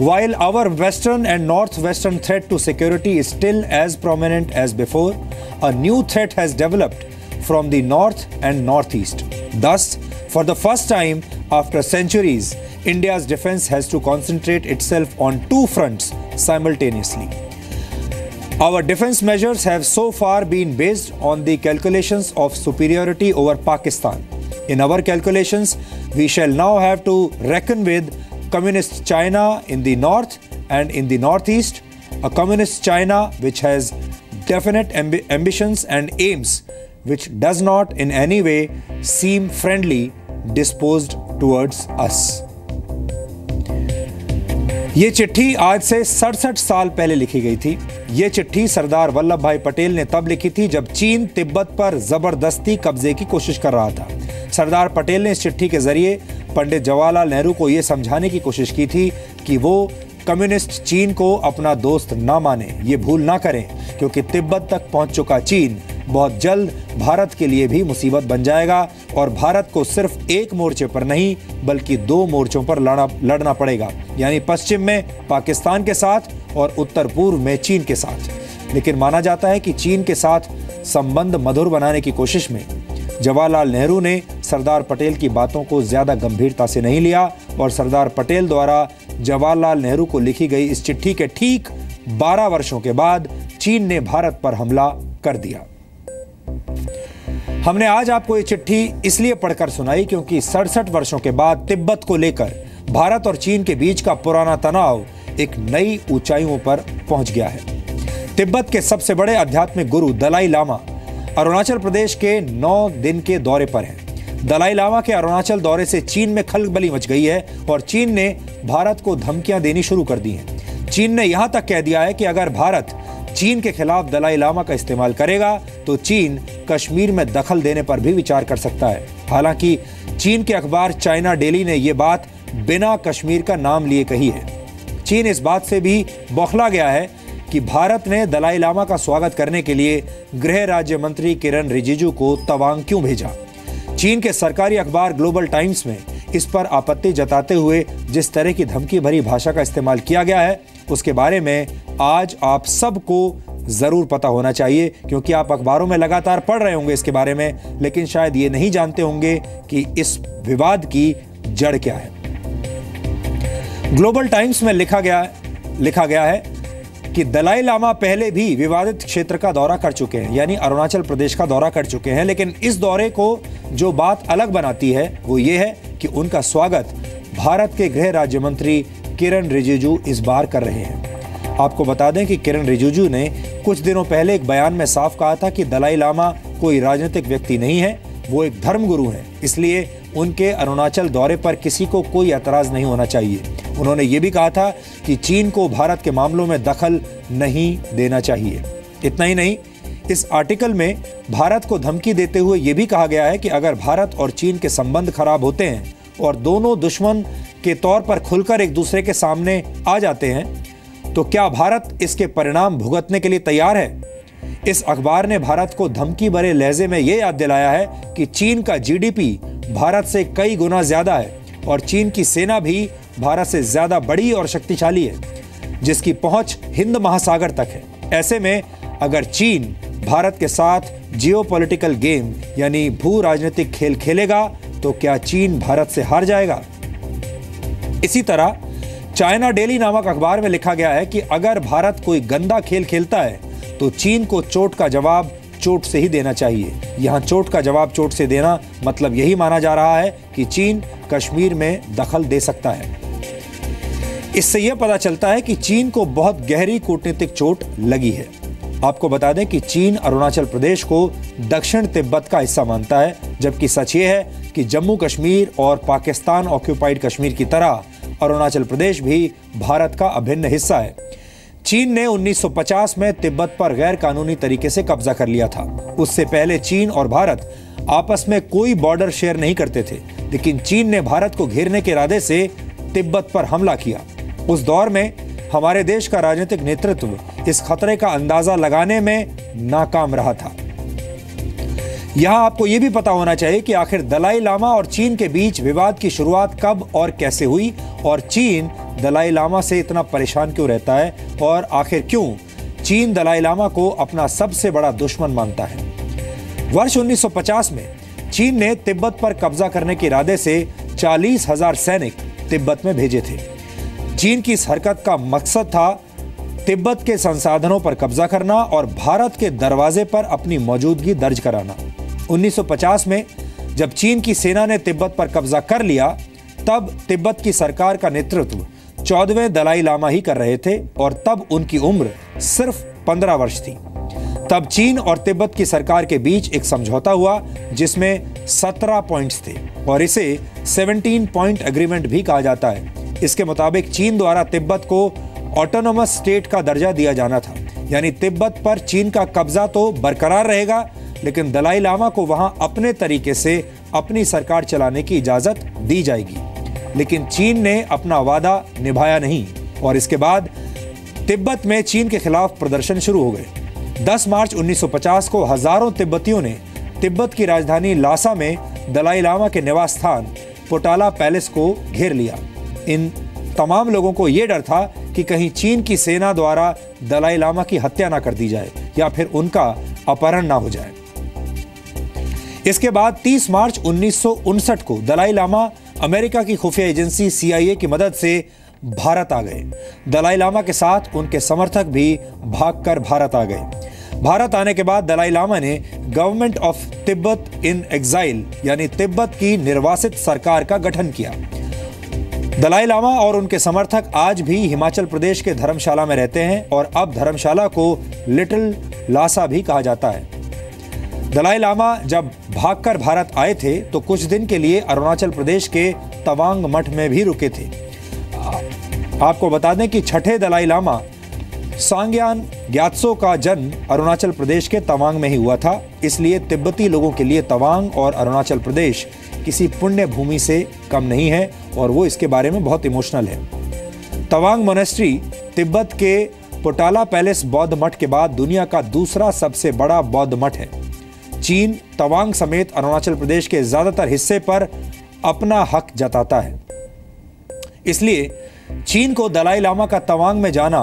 While our western and northwestern threat to security is still as prominent as before, a new threat has developed from the north and northeast. Thus, for the first time after centuries, India's defense has to concentrate itself on two fronts simultaneously. Our defense measures have so far been based on the calculations of superiority over Pakistan. In our calculations, we shall now have to reckon with Communist China in the north and in the northeast, a Communist China which has definite ambitions and aims, which does not in any way seem friendly disposed towards us. ये चिट्ठी आज से 67 साल पहले लिखी गई थी। ये चिट्ठी सरदार वल्लभ भाई पटेल ने तब लिखी थी जब चीन तिब्बत पर जबरदस्ती कब्जे की कोशिश कर रहा था। सरदार पटेल ने इस चिट्ठी के जरिए पंडित जवाहरलाल नेहरू को यह समझाने की कोशिश की थी कि वो कम्युनिस्ट चीन को अपना दोस्त ना माने, ये भूल ना करें, क्योंकि तिब्बत तक पहुंच चुका चीन बहुत जल्द भारत के लिए भी मुसीबत बन जाएगा और भारत को सिर्फ एक मोर्चे पर नहीं बल्कि दो मोर्चों पर लड़ना पड़ेगा, यानी पश्चिम में पाकिस्तान के साथ और उत्तर पूर्व में चीन के साथ। लेकिन माना जाता है कि चीन के साथ संबंध मधुर बनाने की कोशिश में जवाहरलाल नेहरू ने सरदार पटेल की बातों को ज्यादा गंभीरता से नहीं लिया और सरदार पटेल द्वारा जवाहरलाल नेहरू को लिखी गई इस चिट्ठी के ठीक 12 वर्षों के बाद चीन ने भारत पर हमला कर दिया। हमने आज आपको ये चिट्ठी इसलिए पढ़कर सुनाई क्योंकि 67 वर्षों के बाद तिब्बत को लेकर भारत और चीन के बीच का पुराना तनाव एक नई ऊंचाइयों पर पहुंच गया है। तिब्बत के सबसे बड़े आध्यात्मिक गुरु दलाई लामा अरुणाचल प्रदेश के 9 दिन के दौरे पर हैं। दलाई लामा के अरुणाचल दौरे से चीन में खलबली मच गई है और चीन ने भारत को धमकियां देनी शुरू कर दी हैं। चीन ने यहां तक कह दिया है कि अगर भारत चीन के खिलाफ दलाई लामा का इस्तेमाल करेगा तो चीन कश्मीर में दखल देने पर भी विचार कर सकता है। हालांकि चीन के अखबार चाइना डेली ने यह बात बिना कश्मीर का नाम लिए कही है। चीन इस बात से भी बौखला गया है कि भारत ने दलाई लामा का स्वागत करने के लिए गृह राज्य मंत्री किरण रिजिजू को तवांग क्यों भेजा। चीन के सरकारी अखबार ग्लोबल टाइम्स में इस पर आपत्ति जताते हुए जिस तरह की धमकी भरी भाषा का इस्तेमाल किया गया है उसके बारे में आज आप सबको जरूर पता होना चाहिए, क्योंकि आप अखबारों में लगातार पढ़ रहे होंगे इसके बारे में, लेकिन शायद ये नहीं जानते होंगे कि इस विवाद की जड़ क्या है। ग्लोबल टाइम्स में लिखा गया है कि दलाई लामा पहले भी विवादित क्षेत्र का दौरा कर चुके हैं, यानी अरुणाचल प्रदेश का दौरा कर चुके हैं, लेकिन इस दौरे को जो बात अलग बनाती है वो ये है कि उनका स्वागत भारत के गृह राज्य मंत्री किरण रिजिजू इस बार कर रहे हैं। आपको बता दें कि किरण रिजिजू ने कुछ दिनों पहले एक बयान में साफ कहा था कि दलाई लामा कोई राजनीतिक व्यक्ति नहीं है, वो एक धर्मगुरु हैं, इसलिए उनके अरुणाचल दौरे पर किसी को कोई एतराज नहीं होना चाहिए। उन्होंने ये भी कहा था कि चीन को भारत के मामलों में दखल नहीं देना चाहिए। इतना ही नहीं, इस आर्टिकल में भारत को धमकी देते हुए यह भी कहा गया है कि अगर भारत और चीन के संबंध खराब होते हैं और दोनों दुश्मन के तौर पर खुलकर एक दूसरे के सामने आ जाते हैं तो क्या भारत इसके परिणाम भुगतने के लिए तैयार है। इस अखबार ने भारत को धमकी भरे लहजे में यह याद दिलाया है कि चीन का जीडीपी भारत से कई गुना ज्यादा है और चीन की सेना भी भारत से ज्यादा बड़ी और शक्तिशाली है, जिसकी पहुंच हिंद महासागर तक है। ऐसे में अगर चीन भारत के साथ जियोपॉलिटिकल गेम यानी भू राजनीतिक खेल खेलेगा तो क्या चीन भारत से हार जाएगा। इसी तरह चाइना डेली नामक अखबार में लिखा गया है कि अगर भारत कोई गंदा खेल खेलता है तो चीन को चोट का जवाब चोट से ही देना चाहिए। यहां चोट का जवाब चोट से देना मतलब यही माना जा रहा है कि चीन कश्मीर में दखल दे सकता है। इससे यह पता चलता है कि चीन को बहुत गहरी कूटनीतिक चोट लगी है। आपको बता दें कि चीन अरुणाचल प्रदेश को दक्षिण तिब्बत का हिस्सा मानता है, जबकि सच ये है कि जम्मू कश्मीर और पाकिस्तान ऑक्यूपाइड कश्मीर की तरह अरुणाचल प्रदेश भी भारत का अभिन्न हिस्सा है। चीन ने 1950 में तिब्बत पर गैर कानूनी तरीके से कब्जा कर लिया था। उससे पहले चीन और भारत आपस में कोई बॉर्डर शेयर नहीं करते थे, लेकिन चीन ने भारत को घेरने के इरादे से तिब्बत पर हमला किया। उस दौर में हमारे देश का राजनीतिक नेतृत्व इस खतरे का अंदाजा लगाने में नाकाम रहा था। यहां आपको यह भी पता होना चाहिए कि आखिर दलाई लामा और चीन के बीच विवाद की शुरुआत कब और कैसे हुई और चीन दलाई लामा से इतना परेशान क्यों रहता है और आखिर क्यों चीन दलाई लामा को अपना सबसे बड़ा दुश्मन मानता है। वर्ष 1950 में चीन ने तिब्बत पर कब्जा करने के इरादे से 40,000 सैनिक तिब्बत में भेजे थे। चीन की इस हरकत का मकसद था तिब्बत के संसाधनों पर कब्जा करना और भारत के दरवाजे पर अपनी मौजूदगी दर्ज कराना। 1950 में जब चीन की सेना ने तिब्बत पर कब्जा कर लिया, तब तिब्बत की सरकार का नेतृत्व 14वें दलाई लामा ही कर रहे थे और तब उनकी उम्र सिर्फ 15 वर्ष थी। तब चीन और तिब्बत की सरकार के बीच एक समझौता हुआ जिसमें 17 पॉइंट्स थे और इसे 17 पॉइंट एग्रीमेंट भी कहा जाता है। इसके मुताबिक चीन द्वारा तिब्बत को ऑटोनोमस स्टेट का दर्जा दिया जाना था, यानी तिब्बत पर चीन का कब्जा तो बरकरार रहेगा, लेकिन दलाई लामा को वहां अपने तरीके से अपनी सरकार चलाने की इजाजत दी जाएगी। लेकिन चीन ने अपना वादा निभाया नहीं और इसके बाद तिब्बत में चीन के खिलाफ प्रदर्शन शुरू हो गए। 10 मार्च 1950 को हजारों तिब्बतियों ने तिब्बत की राजधानी लासा में दलाई लामा के निवास स्थान पोटाला पैलेस को घेर लिया। इन तमाम लोगों को यह डर था कि कहीं चीन की सेना द्वारा दलाई लामा की हत्या ना कर दी जाए या फिर उनका अपहरण ना हो जाए। इसके बाद 30 मार्च 1959 को दलाई लामा अमेरिका की खुफिया एजेंसी CIA की मदद से भारत आ गए। दलाई लामा के साथ उनके समर्थक भी भागकर भारत आ गए। भारत आने के बाद दलाई लामा ने government of Tibet in exile यानी तिब्बत की निर्वासित सरकार का गठन किया। दलाई लामा और उनके समर्थक आज भी हिमाचल प्रदेश के धर्मशाला में रहते हैं और अब धर्मशाला को लिटिल लासा भी कहा जाता है। दलाई लामा जब भागकर भारत आए थे तो कुछ दिन के लिए अरुणाचल प्रदेश के तवांग मठ में भी रुके थे। आपको बता दें कि छठे दलाई लामा सांग्यान ग्यात्सो का जन्म अरुणाचल प्रदेश के तवांग में ही हुआ था, इसलिए तिब्बती लोगों के लिए तवांग और अरुणाचल प्रदेश किसी पुण्य भूमि से कम नहीं है और वो इसके बारे में बहुत इमोशनल है। तवांग मोनेस्ट्री तिब्बत के पोटाला पैलेस बौद्ध मठ के बाद दुनिया का दूसरा सबसे बड़ा बौद्ध मठ है। चीन तवांग समेत अरुणाचल प्रदेश के ज्यादातर हिस्से पर अपना हक जताता है, इसलिए चीन को दलाई लामा का तवांग में जाना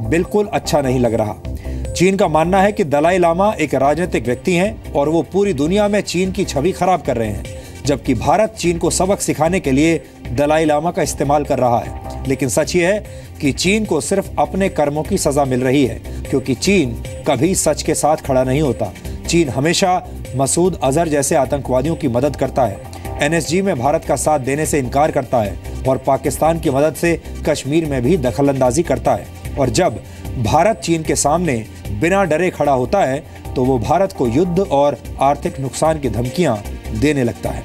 बिल्कुल अच्छा नहीं लग रहा। चीन का मानना है कि दलाई लामा एक राजनीतिक व्यक्ति हैं और वो पूरी दुनिया में चीन की छवि खराब कर रहे हैं, जबकि भारत चीन को सबक सिखाने के लिए दलाई लामा का इस्तेमाल कर रहा है। लेकिन सच ये है कि चीन को सिर्फ अपने कर्मों की सजा मिल रही है, क्योंकि चीन कभी सच के साथ खड़ा नहीं होता। चीन हमेशा मसूद अजहर जैसे आतंकवादियों की मदद करता है, NSG में भारत का साथ देने से इनकार करता है और पाकिस्तान की मदद से कश्मीर में भी दखलंदाजी करता है। और जब भारत चीन के सामने बिना डरे खड़ा होता है तो वो भारत को युद्ध और आर्थिक नुकसान की धमकियां देने लगता है।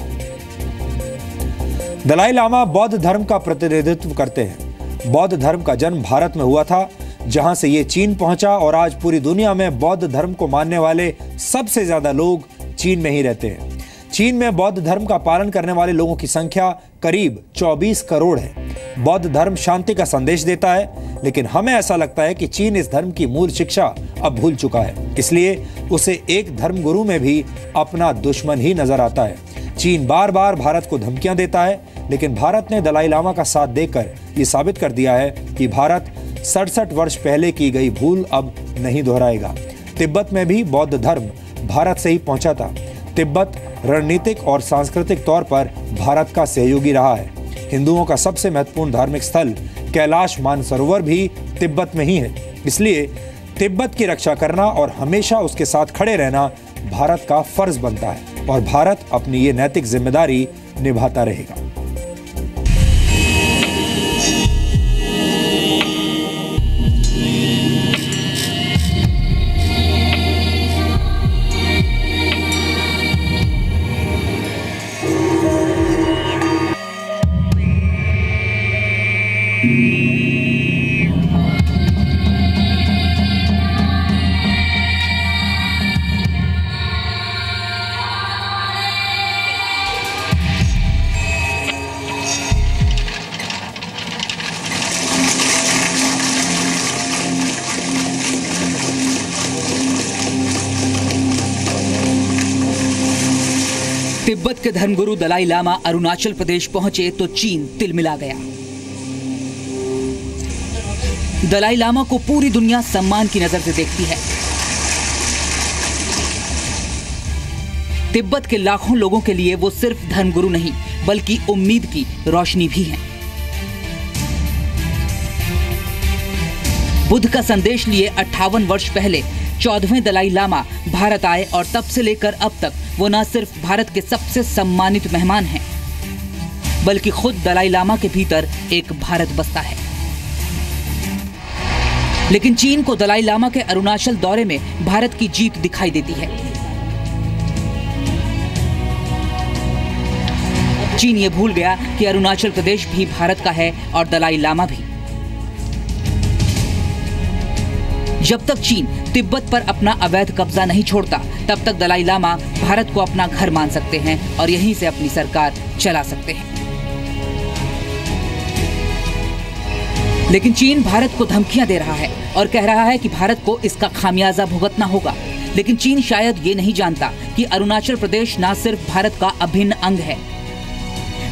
दलाई लामा बौद्ध धर्म का प्रतिनिधित्व करते हैं। बौद्ध धर्म का जन्म भारत में हुआ था, जहां से ये चीन पहुंचा और आज पूरी दुनिया में बौद्ध धर्म को मानने वाले सबसे ज्यादा लोग चीन में ही रहते हैं। चीन में बौद्ध धर्म का पालन करने वाले लोगों की संख्या करीब 24 करोड़ है। बौद्ध धर्म शांति का संदेश देता है, लेकिन हमें ऐसा लगता है कि चीन इस धर्म की मूल शिक्षा अब भूल चुका है, इसलिए उसे एक धर्म गुरु में भी अपना दुश्मन ही नजर आता है। चीन बार बार भारत को धमकियां देता है, लेकिन भारत ने दलाई लामा का साथ देकर ये साबित कर दिया है कि भारत 67 वर्ष पहले की गई भूल अब नहीं दोहराएगा। तिब्बत में भी बौद्ध धर्म भारत से ही पहुंचा था। तिब्बत रणनीतिक और सांस्कृतिक तौर पर भारत का सहयोगी रहा है। हिंदुओं का सबसे महत्वपूर्ण धार्मिक स्थल कैलाश मानसरोवर भी तिब्बत में ही है, इसलिए तिब्बत की रक्षा करना और हमेशा उसके साथ खड़े रहना भारत का फर्ज बनता है और भारत अपनी ये नैतिक जिम्मेदारी निभाता रहेगा। तिब्बत के धर्मगुरु दलाई लामा अरुणाचल प्रदेश पहुंचे तो चीन तिलमिला गया। दलाई लामा को पूरी दुनिया सम्मान की नजर से देखती है। तिब्बत के लाखों लोगों के लिए वो सिर्फ धर्मगुरु नहीं बल्कि उम्मीद की रोशनी भी हैं। बुद्ध का संदेश लिए 58 वर्ष पहले 14वें दलाई लामा भारत आए और तब से लेकर अब तक वो न सिर्फ भारत के सबसे सम्मानित मेहमान हैं बल्कि खुद दलाई लामा के भीतर एक भारत बसता है। लेकिन चीन को दलाई लामा के अरुणाचल दौरे में भारत की जीत दिखाई देती है। चीन ये भूल गया कि अरुणाचल प्रदेश भी भारत का है और दलाई लामा भी। जब तक चीन तिब्बत पर अपना अवैध कब्जा नहीं छोड़ता तब तक दलाई लामा भारत को अपना घर मान सकते हैं और यहीं से अपनी सरकार चला सकते हैं। लेकिन चीन भारत को धमकियां दे रहा है और कह रहा है कि भारत को इसका खामियाजा भुगतना होगा। लेकिन चीन शायद ये नहीं जानता कि अरुणाचल प्रदेश न सिर्फ भारत का अभिन्न अंग है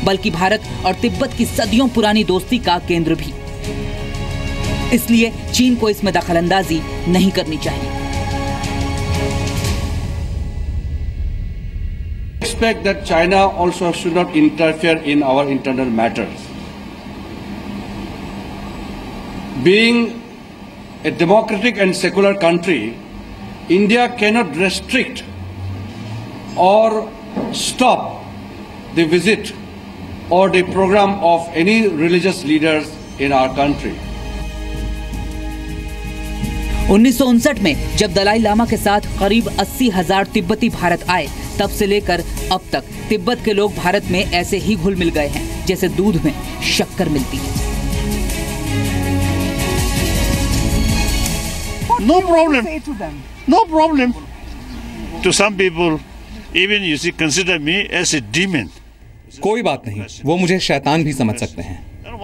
बल्कि भारत और तिब्बत की सदियों पुरानी दोस्ती का केंद्र भी। इसलिए चीन को इसमें दखलंदाजी नहीं करनी चाहिए। Expect that China also should not interfere in our internal matters. Being a democratic and secular country, India cannot restrict or stop the visit or the program of any religious leaders in our country. 1959 में जब दलाई लामा के साथ करीब 80,000 तिब्बती भारत आए तब से लेकर अब तक तिब्बत के लोग भारत में ऐसे ही घुल मिल गए हैं जैसे दूध में शक्कर मिलती है। No problem. No problem. To some people, even you see, consider me as a demon. कोई बात नहीं, वो मुझे शैतान भी समझ सकते हैं।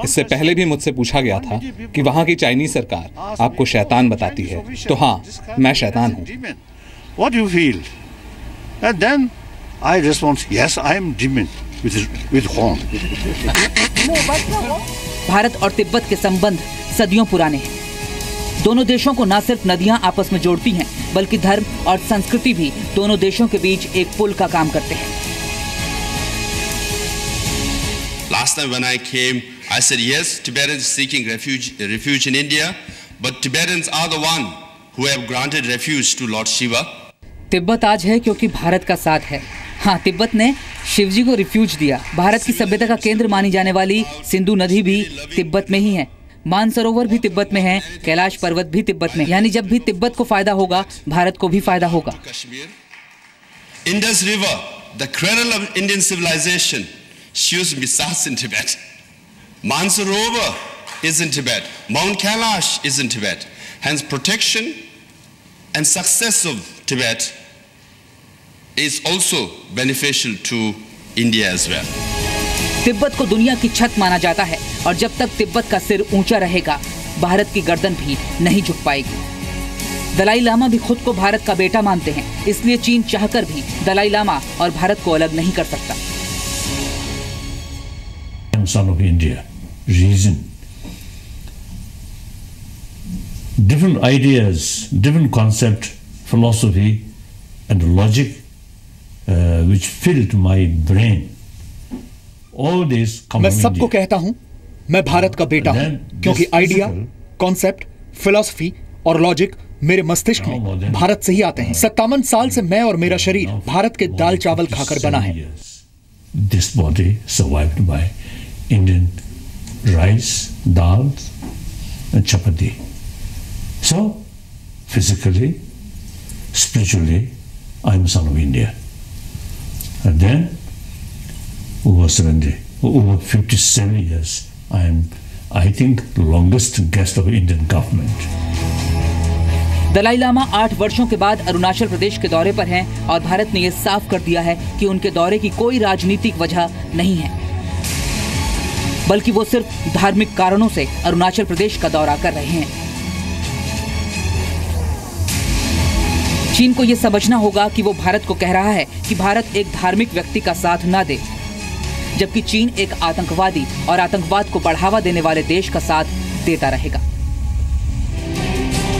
इससे पहले भी मुझसे पूछा गया था कि वहाँ की चाइनीज सरकार आपको शैतान बताती है, तो हाँ, मैं शैतान हूँ। What do you feel? And then I respond, yes, I am demon with horn. Bharat और तिब्बत के संबंध सदियों पुराने हैं। दोनों देशों को न सिर्फ नदियां आपस में जोड़ती हैं बल्कि धर्म और संस्कृति भी दोनों देशों के बीच एक पुल का काम करते हैं। Last time when I came, I said yes, Tibetans seeking refuge in India, but Tibetans are the one who have granted refuge to Lord Shiva. Tibet आज है क्योंकि भारत का साथ है। हाँ, तिब्बत ने शिवजी को रिफ्यूज दिया। भारत की सभ्यता का केंद्र मानी जाने वाली सिंधु नदी भी तिब्बत में ही है। मानसरोवर भी तिब्बत में है, कैलाश पर्वत भी तिब्बत में। यानी जब भी तिब्बत को फायदा होगा, भारत को भी फायदा होगा। Indus River, the cradle of Indian civilization, shows Misas in Tibet. Mansarovar is in Tibet. Mount Kailash is in Tibet. Hence, protection and success of Tibet is also beneficial to India as well. Tibet को दुनिया की छत माना जाता है और जब तक तिब्बत का सिर ऊंचा रहेगा, भारत की गर्दन भी नहीं झुक पाएगी। दलाई लामा भी खुद को भारत का बेटा मानते हैं, इसलिए चीन चाहकर भी दलाई लामा और भारत को अलग नहीं कर सकता। Son of India, reason, different ideas, different concept, philosophy, and logic, which filled my brain. All this. मैं सबको कहता हूं, मैं भारत का बेटा हूं, क्योंकि आइडिया, कॉन्सेप्ट, फिलॉसफी और लॉजिक मेरे मस्तिष्क में भारत से ही आते हैं। 57 साल से मैं और मेरा शरीर भारत के दाल चावल खाकर बना है। This body survived by Indian rice, dal, and chapati. So, physically, spiritually, I am son of India. And then, over 57 years, I am, I think, the longest guest of Indian government. Dalai Lama 8 वर्षों के बाद अरुणाचल प्रदेश के दौरे पर हैं और भारत ने यह साफ कर दिया है कि उनके दौरे की कोई राजनीतिक वजह नहीं है, बल्कि वो सिर्फ धार्मिक कारणों से अरुणाचल प्रदेश का दौरा कर रहे हैं। चीन को यह समझना होगा कि वो भारत को कह रहा है कि भारत एक धार्मिक व्यक्ति का साथ ना दे, जबकि चीन एक आतंकवादी और आतंकवाद को बढ़ावा देने वाले देश का साथ देता रहेगा।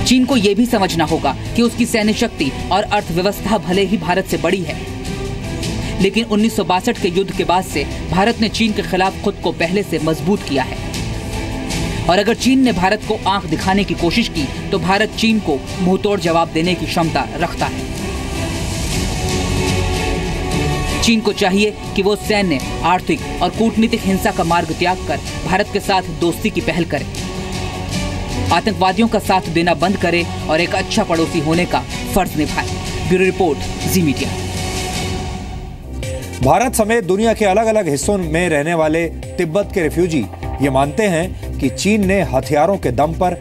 चीन को यह भी समझना होगा कि उसकी सैन्य शक्ति और अर्थव्यवस्था भले ही भारत से बड़ी है, लेकिन 1962 के युद्ध के बाद से भारत ने चीन के खिलाफ खुद को पहले से मजबूत किया है। और अगर चीन ने भारत को आंख दिखाने की कोशिश की तो भारत चीन को मुंहतोड़ जवाब देने की क्षमता रखता है। चीन को चाहिए कि वो सैन्य, आर्थिक और कूटनीतिक हिंसा का मार्ग त्याग कर भारत के साथ दोस्ती की पहल करे, आतंकवादियों का साथ देना बंद करे और एक अच्छा पड़ोसी होने का फर्ज निभाए। ब्यूरो रिपोर्ट, जी मीडिया। भारत समेत दुनिया के अलग अलग हिस्सों में रहने वाले तिब्बत के रिफ्यूजी ये मानते हैं कि चीन ने हथियारों के दम पर,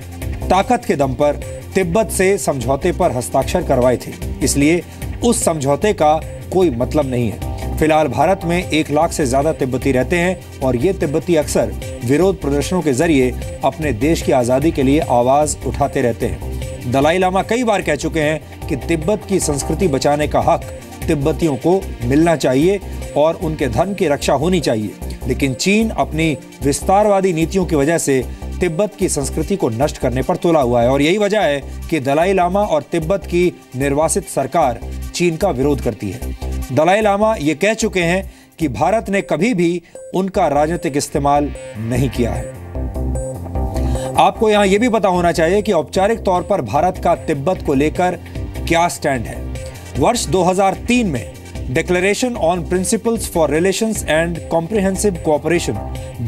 ताकत के दम पर तिब्बत से समझौते पर हस्ताक्षर करवाए थे, इसलिए उस समझौते का कोई मतलब नहीं है। फिलहाल भारत में 1 लाख से ज्यादा तिब्बती रहते हैं और ये तिब्बती अक्सर विरोध प्रदर्शनों के जरिए अपने देश की आजादी के लिए आवाज उठाते रहते हैं। दलाई लामा कई बार कह चुके हैं कि तिब्बत की संस्कृति बचाने का हक तिब्बतियों को मिलना चाहिए और उनके धर्म की रक्षा होनी चाहिए, लेकिन चीन अपनी विस्तारवादी नीतियों की वजह से तिब्बत की संस्कृति को नष्ट करने पर तुला हुआ है और यही वजह है कि दलाई लामा और तिब्बत की निर्वासित सरकार चीन का विरोध करती है। दलाई लामा ये कह चुके हैं कि भारत ने कभी भी उनका राजनीतिक इस्तेमाल नहीं किया है। आपको यहां यह भी पता होना चाहिए कि औपचारिक तौर पर भारत का तिब्बत को लेकर क्या स्टैंड है। वर्ष 2003 में declaration on principles for relations and comprehensive cooperation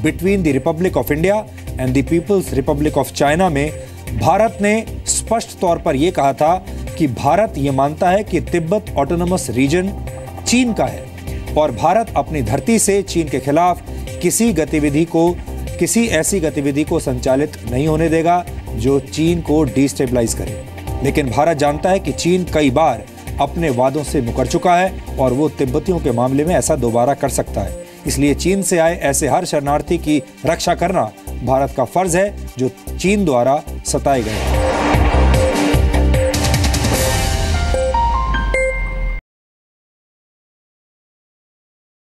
between the republic of India and the people's republic of China में भारत ने स्पष्ट तौर पर यह कहा था कि भारत यह मानता है कि तिब्बत ऑटोनमस रीजन चीन का है और भारत अपनी धरती से चीन के खिलाफ किसी ऐसी गतिविधि को संचालित नहीं होने देगा जो चीन को डिस्टेबलाइज करे। लेकिन भारत जानता है कि चीन कई बार अपने वादों से मुकर चुका है और वो तिब्बतियों के मामले में ऐसा दोबारा कर सकता है। इसलिए चीन से आए ऐसे हर शरणार्थी की रक्षा करना भारत का फर्ज है जो चीन द्वारा सताए गए हैं।